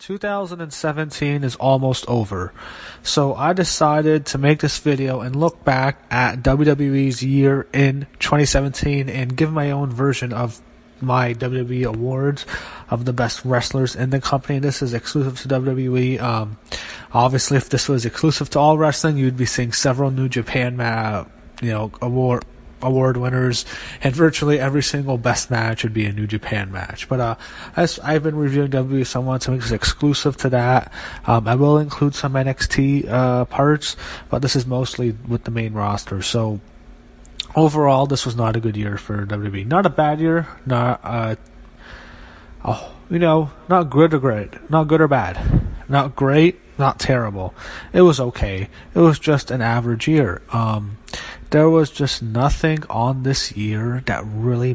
2017 is almost over, so I decided to make this video and look back at WWE's year in 2017 and give my own version of my WWE awards of the best wrestlers in the company. This is exclusive to WWE. Obviously, if this was exclusive to all wrestling, you'd be seeing several New Japan award winners, and virtually every single best match would be a New Japan match. But as I've been reviewing WWE, so I want to make this exclusive to that. I will include some NXT parts, but this is mostly with the main roster. So overall, this was not a good year for WWE. Not a bad year, not not good or great, not good or bad, not great, not terrible. It was okay. It was just an average year. There was just nothing on this year that really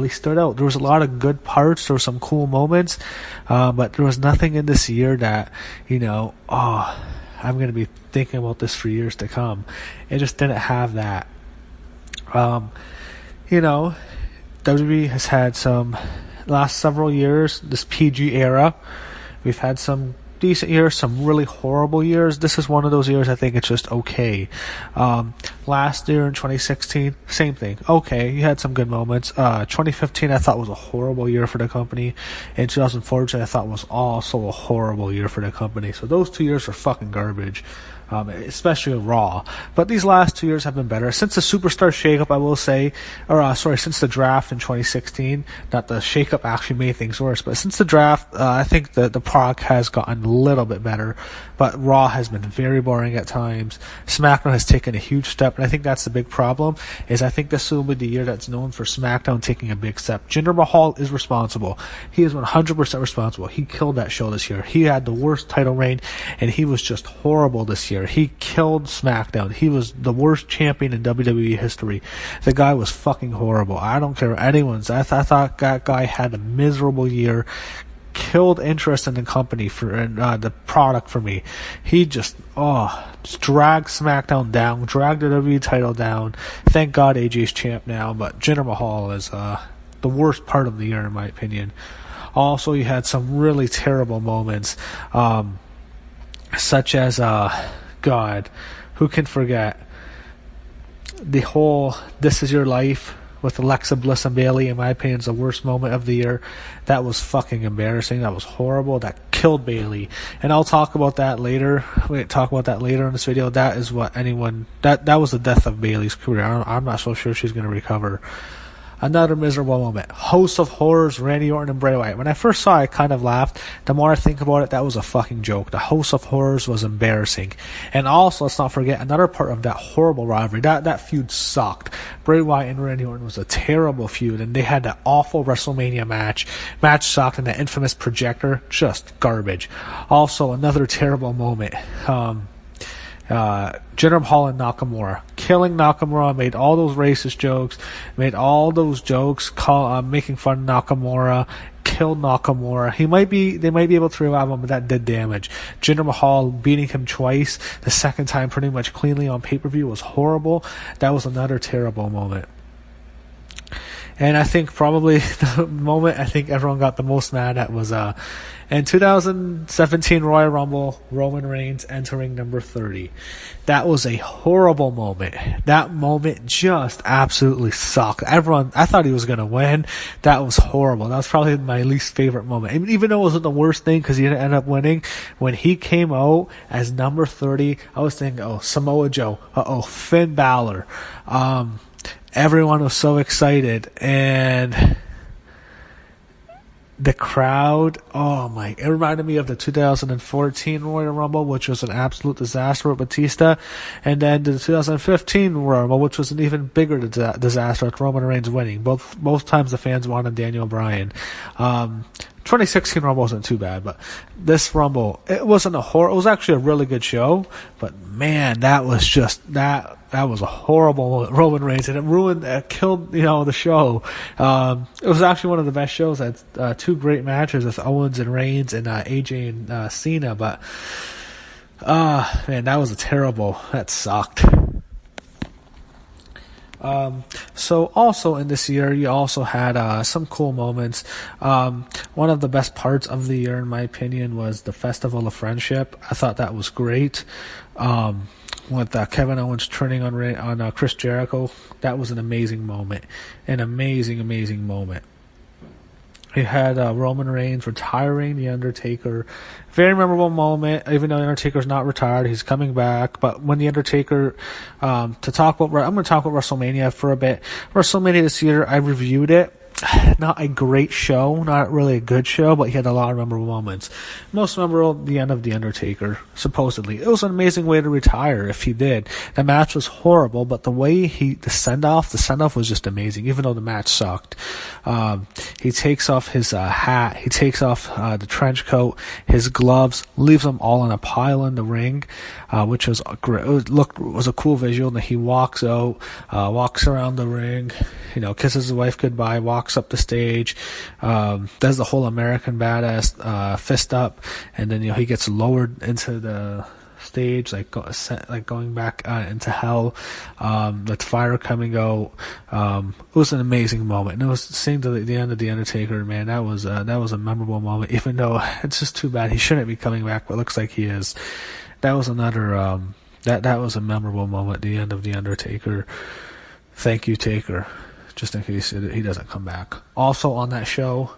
stood out. There was a lot of good parts. There were some cool moments, but there was nothing in this year that, I'm going to be thinking about this for years to come. It just didn't have that. WWE has had some, last several years, this PG era, we've had some decent years, some really horrible years. This is one of those years I think it's just okay. Last year in 2016, same thing. Okay, you had some good moments. 2015 I thought was a horrible year for the company. And 2014 I thought was also a horrible year for the company. So those 2 years are fucking garbage. Especially Raw. But these last 2 years have been better. Since the Superstar shakeup, I will say, since the draft in 2016, not the shakeup actually made things worse, but since the draft, I think the product has gotten a little bit better. But Raw has been very boring at times. SmackDown has taken a huge step, and I think that's the big problem, is I think this will be the year that's known for SmackDown taking a big step. Jinder Mahal is responsible. He is 100% responsible. He killed that show this year. He had the worst title reign, and he was just horrible this year. He killed SmackDown. He was the worst champion in WWE history. The guy was fucking horrible. I don't care what anyone says. I thought that guy had a miserable year. Killed interest in the company and the product for me. He just dragged SmackDown down, dragged the WWE title down. Thank God AJ's champ now, but Jinder Mahal is the worst part of the year in my opinion. Also, you had some really terrible moments, such as God, who can forget the whole "This Is Your Life" with Alexa Bliss and Bayley? In my opinion, is the worst moment of the year. That was fucking embarrassing. That was horrible. That killed Bayley. And I'll talk about that later. We'll talk about that later in this video. That is what that was the death of Bayley's career. I'm not so sure she's going to recover. Another miserable moment. House of Horrors, Randy Orton and Bray Wyatt. When I first saw it, I kind of laughed. The more I think about it, that was a fucking joke. The House of Horrors was embarrassing. And also, let's not forget, another part of that horrible rivalry. That feud sucked. Bray Wyatt and Randy Orton was a terrible feud, and they had that awful WrestleMania match. Match sucked, and that infamous projector, just garbage. Also, another terrible moment. Jinder Mahal and Nakamura. Killing Nakamura, made all those racist jokes, made all those jokes making fun of Nakamura, killed Nakamura. They might be able to revive him, but that did damage. Jinder Mahal beating him twice, the second time pretty much cleanly on pay-per-view, was horrible. That was another terrible moment. And I think probably the moment I think everyone got the most mad at was in 2017 Royal Rumble, Roman Reigns entering number 30. That was a horrible moment. That moment just absolutely sucked. I thought he was going to win. That was horrible. That was probably my least favorite moment. Even though it wasn't the worst thing because he didn't end up winning, when he came out as number 30, I was thinking, Samoa Joe. Finn Balor. Everyone was so excited, and the crowd, it reminded me of the 2014 Royal Rumble, which was an absolute disaster with Batista, and then the 2015 Royal Rumble, which was an even bigger disaster with Roman Reigns winning. Both times the fans wanted Daniel Bryan. 2016 Rumble wasn't too bad, but this Rumble, it wasn't it was actually a really good show, but man, that was a horrible moment. Roman Reigns, and it killed, the show. It was actually one of the best shows. It had two great matches with Owens and Reigns and AJ and Cena, but man, that sucked. So also in this year, you also had some cool moments. One of the best parts of the year, in my opinion, was the Festival of Friendship. I thought that was great. With Kevin Owens turning on Chris Jericho, that was an amazing moment. An amazing moment. We had Roman Reigns retiring The Undertaker. Very memorable moment, even though The Undertaker's not retired, he's coming back. But when The Undertaker, I'm going to talk about WrestleMania for a bit. WrestleMania this year, I reviewed it. Not a great show, not really a good show, but he had a lot of memorable moments. Most memorable, the end of The Undertaker, supposedly. It was an amazing way to retire if he did. The match was horrible, but the send-off was just amazing, even though the match sucked. He takes off his hat, he takes off the trench coat, his gloves, leaves them all in a pile in the ring, which was great. It was a cool visual. And he walks out, walks around the ring, kisses his wife goodbye, walks up the stage, does the whole American Badass fist up, and then he gets lowered into the stage, like going back into hell, with fire coming out. It was an amazing moment, and it was seeing the end of The Undertaker. Man, that was a memorable moment. Even though it's just too bad he shouldn't be coming back, but it looks like he is. That was another that was a memorable moment. The end of The Undertaker. Thank you, Taker. Just in case he doesn't come back. Also on that show,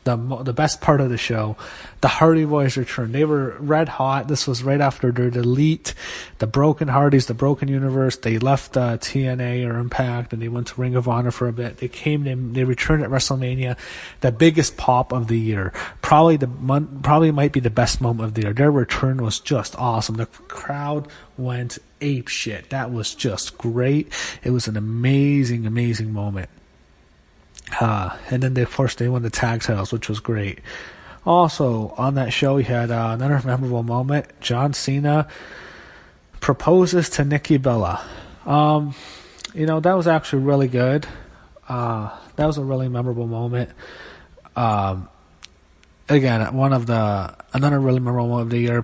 the best part of the show, the Hardy Boys return. They were red hot. This was right after their delete, the Broken Hardys, the Broken Universe. They left TNA or Impact, and they went to Ring of Honor for a bit. They returned at WrestleMania, the biggest pop of the year. Probably might be the best moment of the year. Their return was just awesome. The crowd went ape shit. That was just great. It was an amazing moment. And then of course they won the tag titles, which was great. Also on that show, we had another memorable moment. John Cena proposes to Nikki Bella. That was actually really good. That was a really memorable moment. Again, another really memorable moment of the year.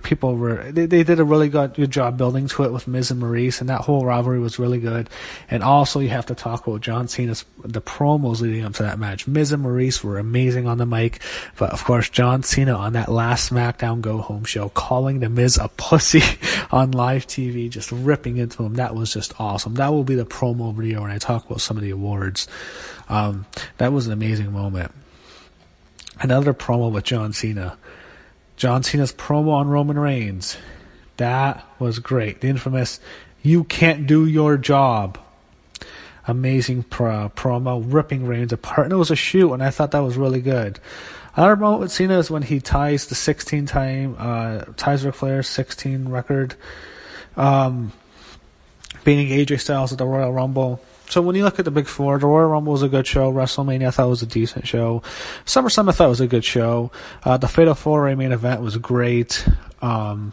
They did a really good job building to it with Miz and Maryse, and that whole rivalry was really good. And also, you have to talk about John Cena's the promos leading up to that match. Miz and Maryse were amazing on the mic, but of course, John Cena on that last SmackDown Go Home show, calling the Miz a pussy on live TV, just ripping into him. That was just awesome. That will be the promo of the year when I talk about some of the awards. That was an amazing moment. Another promo with John Cena. John Cena's promo on Roman Reigns. That was great. The infamous, "You can't do your job." Amazing promo, ripping Reigns apart. And it was a shoot, and I thought that was really good. Another moment with Cena is when he ties the 16-time, Ric Flair's 16 record, beating AJ Styles at the Royal Rumble. So when you look at the Big Four, the Royal Rumble was a good show. WrestleMania I thought was a decent show. SummerSlam I thought was a good show. The Fatal 4-Way main event was great. I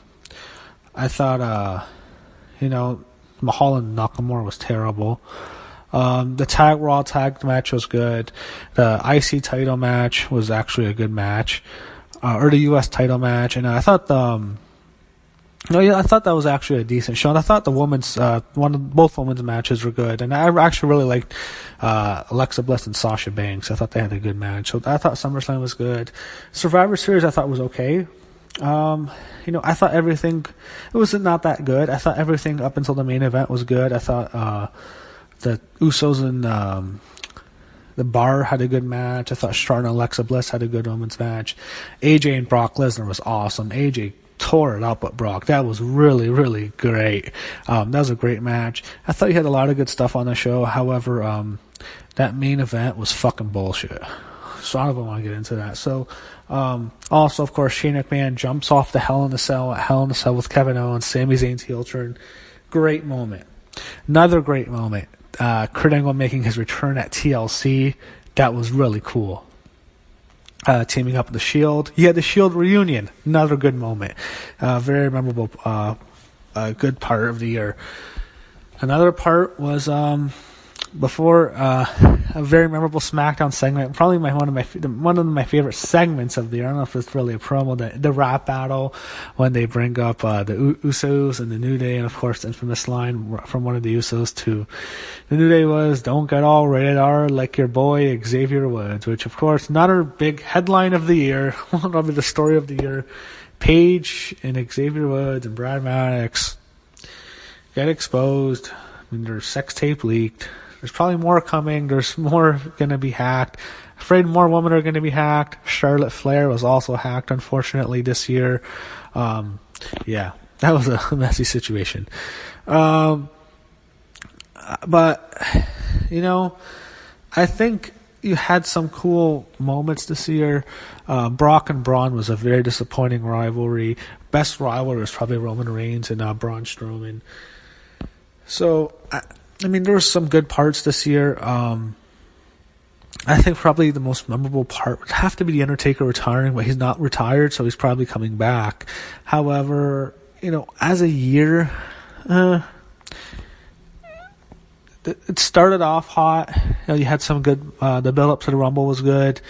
thought, Mahal and Nakamura was terrible. The Raw tag match was good. The IC title match was actually a good match. Or the US title match. And I thought I thought that was actually a decent show. And I thought both women's matches were good. And I actually really liked Alexa Bliss and Sasha Banks. I thought they had a good match. So I thought SummerSlam was good. Survivor Series I thought was okay. I thought everything, it was not that good. I thought everything up until the main event was good. I thought the Usos and the Bar had a good match. I thought Charlotte and Alexa Bliss had a good women's match. AJ and Brock Lesnar was awesome. AJ tore it up with Brock. That was really, really great. That was a great match. I thought you had a lot of good stuff on the show. However, that main event was fucking bullshit. So I don't even want to get into that. So, also, of course, Shane McMahon jumps off the Hell in a Cell at Hell in a Cell with Kevin Owens, Sami Zayn's heel turn. Great moment. Another great moment. Kurt Angle making his return at TLC. That was really cool. Teaming up with the Shield. You had the Shield reunion. Another good moment. Very memorable, good part of the year. Another part was before a very memorable SmackDown segment, probably one of my favorite segments of the year. I don't know if it's really a promo, the rap battle when they bring up the Usos and the New Day, and of course the infamous line from one of the Usos to the New Day was, "Don't get all rated R like your boy Xavier Woods," which of course another big headline of the year, probably the story of the year. Paige and Xavier Woods and Brad Maddox get exposed. I mean, their sex tape leaked. There's probably more coming. There's more going to be hacked. Afraid more women are going to be hacked. Charlotte Flair was also hacked, unfortunately, this year. Yeah, that was a messy situation. But, you know, I think you had some cool moments this year. Brock and Braun was a very disappointing rivalry. Best rivalry was probably Roman Reigns and Braun Strowman. So, I mean, there were some good parts this year. I think probably the most memorable part would have to be The Undertaker retiring, but he's not retired, so he's probably coming back. However, you know, as a year, it started off hot. You know, you had some good, the build-up to the Rumble was good.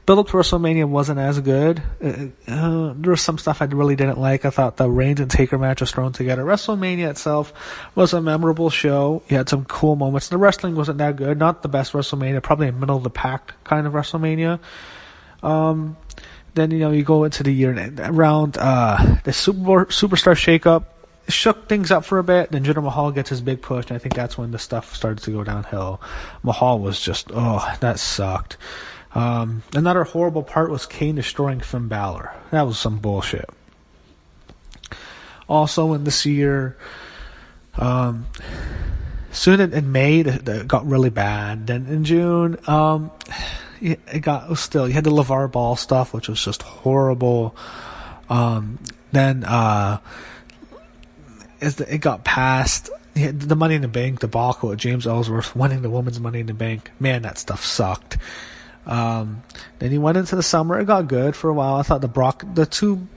Build-up to WrestleMania wasn't as good. There was some stuff I really didn't like. I thought the Reigns and Taker match was thrown together. WrestleMania itself was a memorable show. You had some cool moments. The wrestling wasn't that good. Not the best WrestleMania. Probably a middle-of-the-pack kind of WrestleMania. Then, you know, you go into the year and around the Superstar shakeup. It shook things up for a bit. Then Jinder Mahal gets his big push, and I think that's when the stuff started to go downhill. Mahal was just, that sucked. Another horrible part was Kane destroying Finn Balor. That was some bullshit. Also in this year, soon in May, it got really bad. Then in June, you had the LeVar Ball stuff, which was just horrible. Then it got past the Money in the Bank debacle with James Ellsworth winning the Women's Money in the Bank. Man, that stuff sucked. Then he went into the summer. It got good for a while. I thought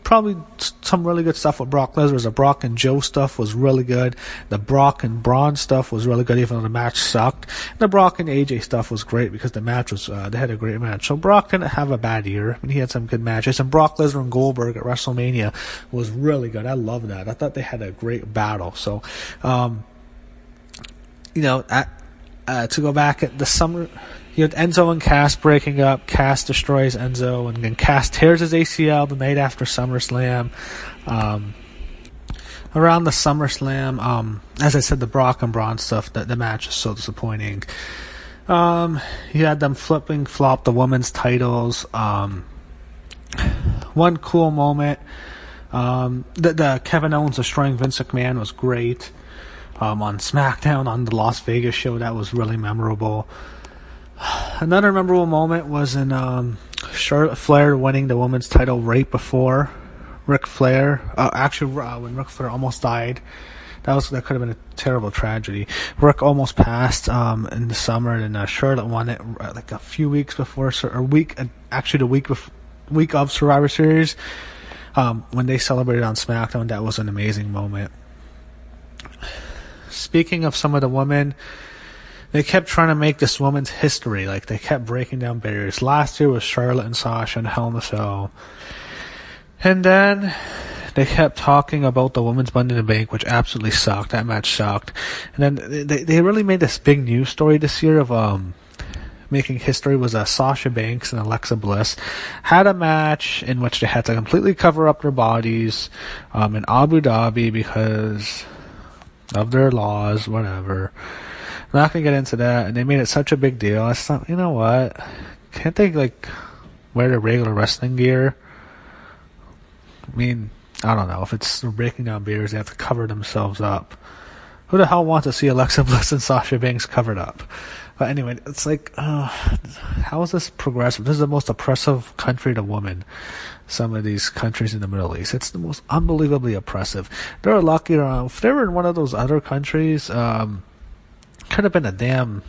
probably some really good stuff with Brock Lesnar. The Brock and Joe stuff was really good. The Brock and Braun stuff was really good, even though the match sucked. The Brock and AJ stuff was great because the match was, they had a great match. So Brock didn't have a bad year. I mean, he had some good matches. And Brock Lesnar and Goldberg at WrestleMania was really good. I love that. I thought they had a great battle. So, you know, to go back at the summer, you had Enzo and Cass breaking up. Cass destroys Enzo, and then Cass tears his ACL the night after SummerSlam. Around the SummerSlam, as I said, the Brock and Braun stuff, the match is so disappointing. You had them flop the women's titles. One cool moment, the Kevin Owens destroying Vince McMahon was great. On SmackDown, on the Las Vegas show, that was really memorable. Another memorable moment was in Charlotte Flair winning the women's title right before Ric Flair. When Ric Flair almost died. That could have been a terrible tragedy. Ric almost passed in the summer, and Charlotte won it like a few weeks before, the week of Survivor Series. When they celebrated on SmackDown, that was an amazing moment. Speaking of some of the women, they kept trying to make this woman's history. Like, they kept breaking down barriers. Last year was Charlotte and Sasha and Hell in a Cell. And then they kept talking about the women's Money in the Bank, which absolutely sucked. That match sucked. And then they really made this big news story this year of making history. Was Sasha Banks and Alexa Bliss had a match in which they had to completely cover up their bodies in Abu Dhabi because of their laws, whatever. I'm not going to get into that, and they made it such a big deal. I thought, you know what? Can't they, wear their regular wrestling gear? I mean, I don't know. If it's breaking down beers, they have to cover themselves up. Who the hell wants to see Alexa Bliss and Sasha Banks covered up? But anyway, it's how is this progressive? This is the most oppressive country to women. Some of these countries in the Middle East. It's the most unbelievably oppressive. They're lucky around. If they were in one of those other countries, could have been a damn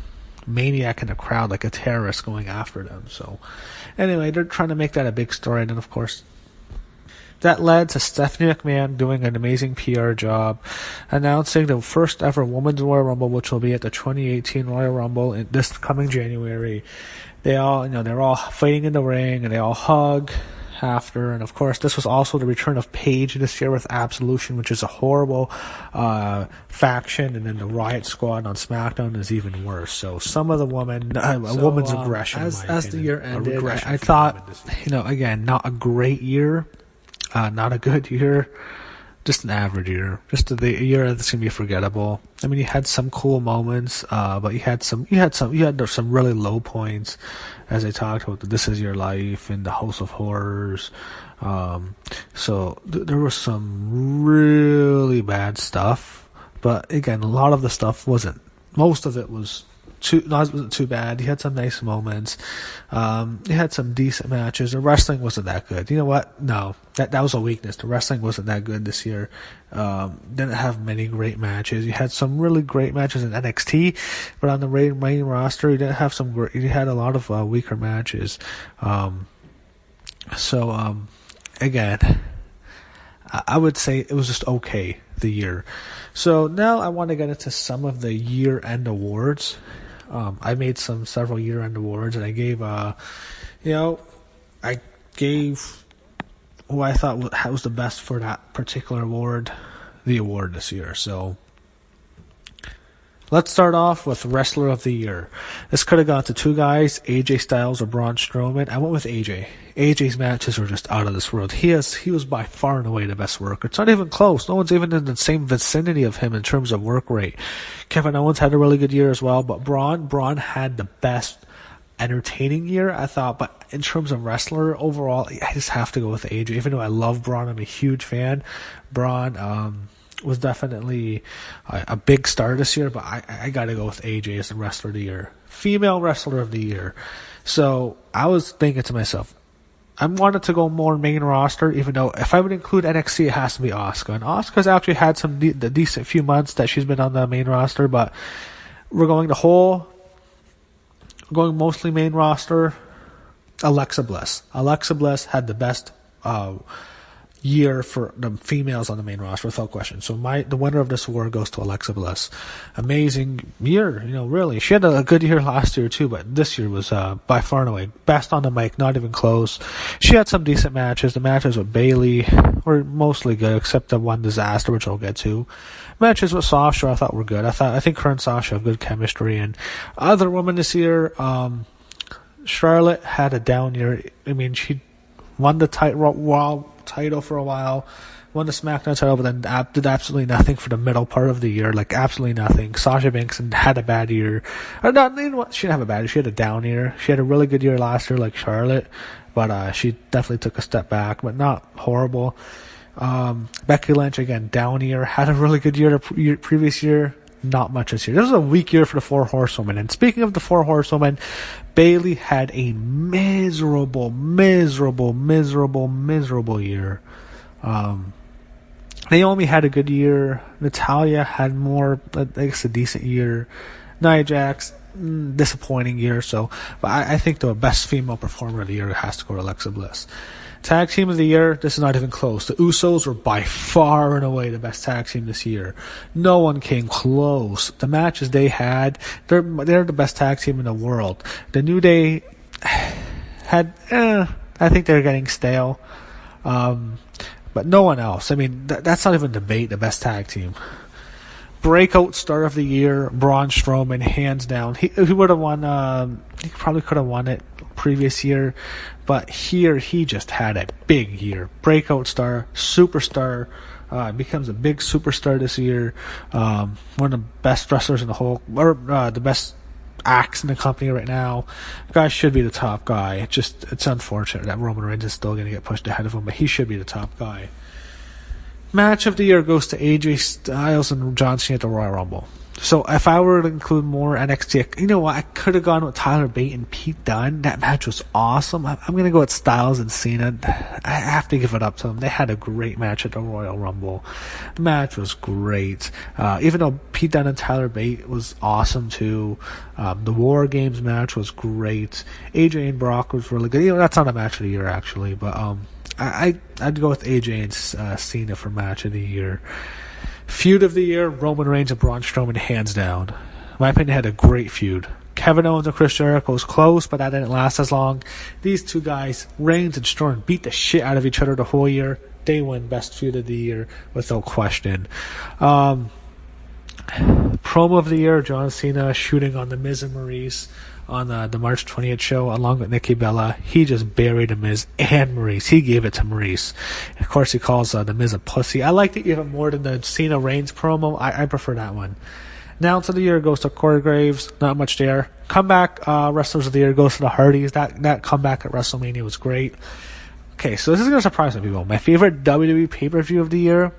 maniac in the crowd, like a terrorist going after them. So anyway, they're trying to make that a big story. And then, of course, That led to Stephanie McMahon doing an amazing PR job, announcing the first ever Women's Royal Rumble, which will be at the 2018 Royal Rumble in this coming January. They're all fighting in the ring, and they all hug after. And of course, this was also the return of Paige this year with Absolution, which is a horrible faction, and then the Riot Squad on SmackDown is even worse. So some of the women's aggression. As the year ended, I thought, again, not a great year. Not a good year, just an average year. Just a year that's gonna be forgettable. I mean, you had some cool moments, but you had some really low points, as I talked about. This Is Your Life and the House of Horrors. So there was some really bad stuff, but again, a lot of the stuff wasn't. Most of it wasn't too bad. You had some nice moments. You had some decent matches. The wrestling wasn't that good. You know what? No, that was a weakness. The wrestling wasn't that good this year. Didn't have many great matches. You had some really great matches in NXT, but on the main roster, you didn't have some great. You had a lot of weaker matches. Again, I would say it was just okay, the year. So now I want to get into some of the year-end awards. I made several year-end awards, and I gave, who I thought was the best for that particular award, the award this year. So let's start off with Wrestler of the Year. This could have gone to two guys, AJ Styles or Braun Strowman. I went with AJ. AJ's matches were just out of this world. He was by far and away the best worker. It's not even close. No one's even in the same vicinity of him in terms of work rate. Kevin Owens had a really good year as well, but Braun had the best entertaining year, I thought. But in terms of wrestler overall, I just have to go with AJ. Even though I love Braun, I'm a huge fan. Braun was definitely a big star this year, but I got to go with AJ as the Wrestler of the Year. Female Wrestler of the Year. So I was thinking to myself, I wanted to go more main roster, even though if I would include NXT, it has to be Asuka. And Asuka's actually had the decent few months that she's been on the main roster, but we're going mostly main roster. Alexa Bliss. Alexa Bliss had the best year for the females on the main roster, without question. So the winner of this award goes to Alexa Bliss. Amazing year, really. She had a good year last year too, but this year was by far and away best on the mic, not even close. She had some decent matches. The matches with Bayley were mostly good, except the one disaster, which I'll get to. Matches with Sasha I thought were good. I think her and Sasha have good chemistry. And other women this year, Charlotte had a down year. I mean, she won the title for a while, won the SmackDown title, but then did absolutely nothing for the middle part of the year, like absolutely nothing. Sasha Banks had a bad year. Or not, she didn't have a bad year, she had a down year. She had a really good year last year like Charlotte, but she definitely took a step back, but not horrible. Becky Lynch, again, down year, had a really good year the previous year. Not much this year. This was a weak year for the Four Horsewomen. And speaking of the Four Horsewomen, Bayley had a miserable year. Naomi had a good year. Natalya had I guess, a decent year. Nia Jax, disappointing year. But I think the best female performer of the year has to go to Alexa Bliss. Tag Team of the Year, this is not even close. The Usos were by far and away the best tag team this year. No one came close. The matches they had, they're the best tag team in the world. The New Day had, I think they're getting stale. But no one else. I mean, that's not even debate, the best tag team. Breakout Star of the Year, Braun Strowman, hands down. He would have won, he probably could have won it previous year, but here he just had a big year. Breakout Star, superstar, becomes a big superstar this year. One of the best wrestlers in the whole, or the best acts in the company right now. The guy should be the top guy. It's unfortunate that Roman Reigns is still going to get pushed ahead of him, but he should be the top guy. Match of the year goes to AJ Styles and John Cena at the Royal Rumble. So if I were to include more NXT, you know what? I could have gone with Tyler Bate and Pete Dunne. That match was awesome. I'm going to go with Styles and Cena. I have to give it up to them. They had a great match at the Royal Rumble. The match was great. Even though Pete Dunne and Tyler Bate was awesome too. The WarGames match was great. AJ and Brock was really good. That's not a match of the year actually, but I'd go with AJ and Cena for match of the year. Feud of the year, Roman Reigns and Braun Strowman, hands down. In my opinion, had a great feud. Kevin Owens and Chris Jericho was close, but that didn't last as long. These two guys, Reigns and Strowman, beat the shit out of each other the whole year. They win best feud of the year without question. Promo of the year, John Cena shooting on The Miz and Maryse on the March 20th show along with Nikki Bella. He just buried The Miz and Maryse. He gave it to Maryse. Of course, he calls The Miz a pussy. I liked it even more than the Cena Reigns promo. I prefer that one. Announce of the year goes to Corey Graves. Not much there. Comeback wrestlers of the year goes to the Hardys. That comeback at WrestleMania was great. Okay, so this is going to surprise some people. My favorite WWE pay-per-view of the year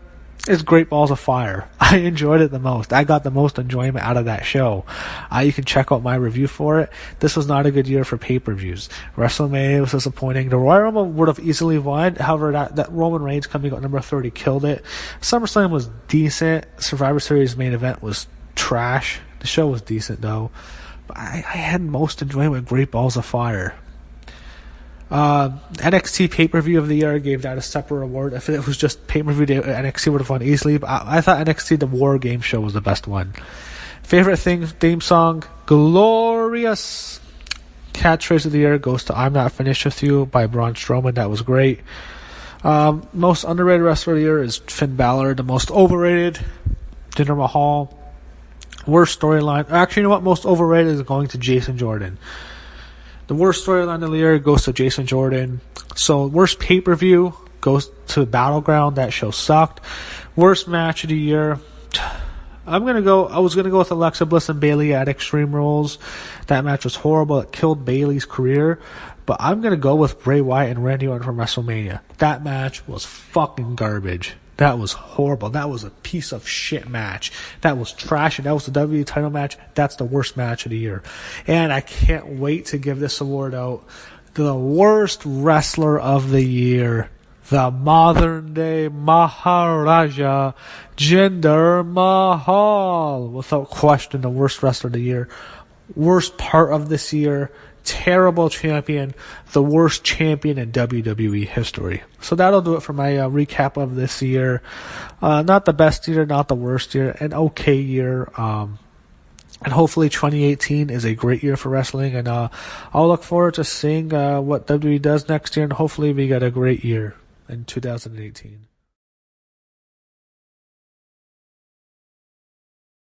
is Great Balls of Fire. I enjoyed it the most. I got the most enjoyment out of that show. You can check out my review for it. This was not a good year for pay-per-views. WrestleMania was disappointing. The Royal Rumble would have easily won. However, that Roman Reigns coming out number 30 killed it. SummerSlam was decent. Survivor Series main event was trash. The show was decent, though. But I had most enjoyment with Great Balls of Fire. NXT pay-per-view of the year, I gave that a separate award. If it was just pay-per-view, NXT would have won easily, but I thought NXT the WarGames show was the best one. Favorite theme song, Glorious. Catchphrase of the year goes to I'm Not Finished With You by Braun Strowman. That was great. Most underrated wrestler of the year is Finn Balor. The most overrated, Jinder Mahal. Worst storyline, actually, you know what? Most overrated is going to Jason Jordan. The worst storyline of the year goes to Jason Jordan. So, worst pay-per-view goes to Battleground. That show sucked. Worst match of the year, I was gonna go with Alexa Bliss and Bayley at Extreme Rules. That match was horrible. It killed Bayley's career. But I'm gonna go with Bray Wyatt and Randy Orton from WrestleMania. That match was fucking garbage. That was horrible. That was a piece of shit match. That was trash, and that was the WWE title match. That's the worst match of the year. And I can't wait to give this award out. The worst wrestler of the year, the modern-day Maharaja, Jinder Mahal. Without question, the worst wrestler of the year. Worst part of this year. Terrible champion, the worst champion in WWE history. So that'll do it for my recap of this year. Not the best year, not the worst year, an okay year. And hopefully 2018 is a great year for wrestling. And I'll look forward to seeing what WWE does next year. And hopefully we get a great year in 2018.